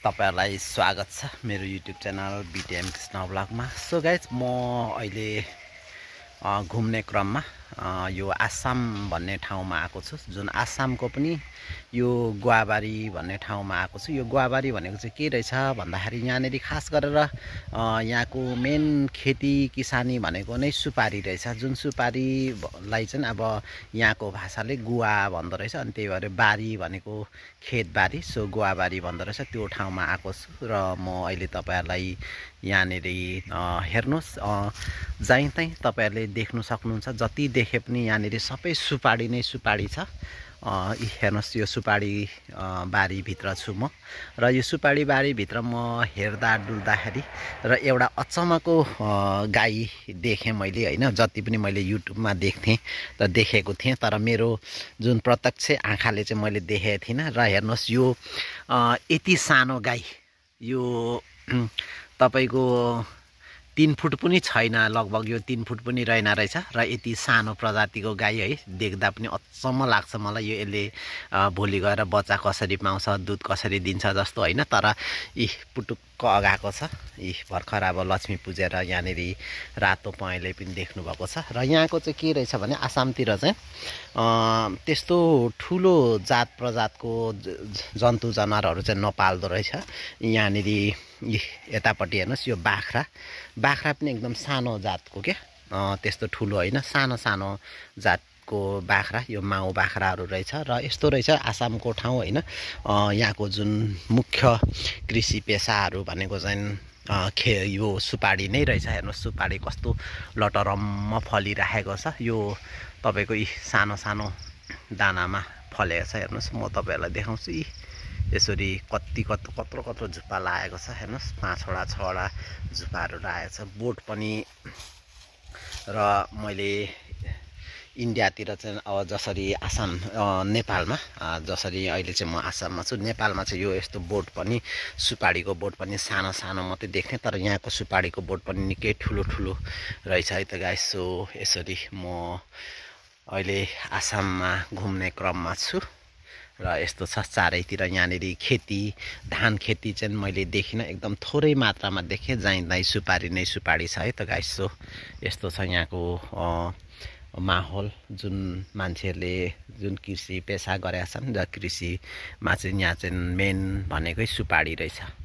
तपाईहरुलाई स्वागत छ मेरो YouTube च्यानल BTM कृष्ण ब्लगमा। सो गाइज म अहिले घुम्ने क्रममा यो आसाम भन्ने ठाउँमा आएको छु, जुन आसामको पनि यो गुवाबारी भन्ने ठाउँमा आएको छु। यो गुवाबारी भनेको चाहिँ के रहेछ भन्दाखेरि यहाँनेरि खास गरेर यहाँको मेन खेती किसानी भनेको नै सुपारी रहेछ। जुन सुपारीलाई चाहिँ अब यहाँको भाषाले गुवा भन्दो रहेछ, अनि त्यही भएर बारी भनेको खेतबारी, सो गुवाबारी भन्दो रहेछ। त्यो ठाउँमा आएको छु र म अहिले तपाईहरुलाई यहाँनेरि हेर्नुस्, जहीँ तहीँ तपाईहरुले देख्नु सक्नुहुन्छ। जति देखे पनि यहाँनेरि सबै सुपारी नै सुपारी छ। हेर्नुस्, यो सुपारी बारी भित्र छु म, र यो सुपारी बारी भित्र म हेर्दा डुल्दाखेरि र एउटा अचम्मको गाई देखेँ मैले हैन। जति पनि मैले युट्युबमा देख्थेँ त देखेको थिएँ, तर मेरो जुन प्रत्यक्ष आँखाले चाहिँ मैले देखेको थिइनँ। र हेर्नुस्, यो यति सानो गाई, यो तपाईको 3 फुट पनि छैन, लगभग यो 3 फुट पनि रहेन रहेछ। र यति सानो प्रजातिको गाई है, देख्दा पनि अचम्म लाग्छ मलाई। यो यसले भोलि गएर बच्चा कसरी पाउँछ, दुध कसरी दिन्छ जस्तो हैन। तर पुटुक्क अगाएको छ। भर्खर अब लक्ष्मी पूजेर यहाँनेरि रातो पहेँले पनि देख्नु भएको छ। र यहाँको चाहिँ के रहेछ भने आसामतिर चाहिँ त्यस्तो ठुलो जात प्रजातको जन्तु जनावरहरू चाहिँ नपाल्दो रहेछ। यहाँनेरि यतापट्टि हेर्नुस्, यो बाख्रा पनि एकदम सानो जातको क्या, त्यस्तो ठुलो होइन, सानो सानो जातको बाख्रा, यो माउ बाख्राहरू रहेछ। र यस्तो रहेछ आसामको ठाउँ होइन। यहाँको जुन मुख्य कृषि पेसाहरू भनेको चाहिँ यो सुपारी नै रहेछ। हेर्नुहोस्, सुपारी कस्तो लटरम्म फलिराखेको छ। यो तपाईको सानो सानो दानामा फलेको छ। हेर्नुहोस्, म तपाईहरुलाई देखाउँछु। यसरी कत्रो झुप्पा लागेको छ। हेर्नुहोस्, 5वटा 6वटा झुप्पाहरू लागेको छ। बोट पनि, र मैले इन्डियातिर चाहिँ अब जसरी आसाम नेपालमा जसरी अहिले चाहिँ म आसाममा छु, नेपालमा चाहिँ यो यस्तो बोट पनि, सुपारीको बोट पनि सानो सानो मात्रै देख्ने, तर यहाँको सुपारीको बोट पनि निकै ठुलो ठुलो रहेछ है त गाइस। सो यसरी म अहिले आसाममा घुम्ने क्रममा छु र यस्तो छ चारैतिर। यहाँनेरि खेती, धान खेती चाहिँ मैले देखिनँ, एकदम थोरै मात्रामा देखेँ। जहीँ तहीँ सुपारी नै सुपारी छ है त गाइस। सो यस्तो छ यहाँको माहौल, जुन मान्छेहरूले जुन कृषि पेसा गरेका छन्, र कृषिमा चाहिँ यहाँ चाहिँ मेन भनेकै सुपारी रहेछ।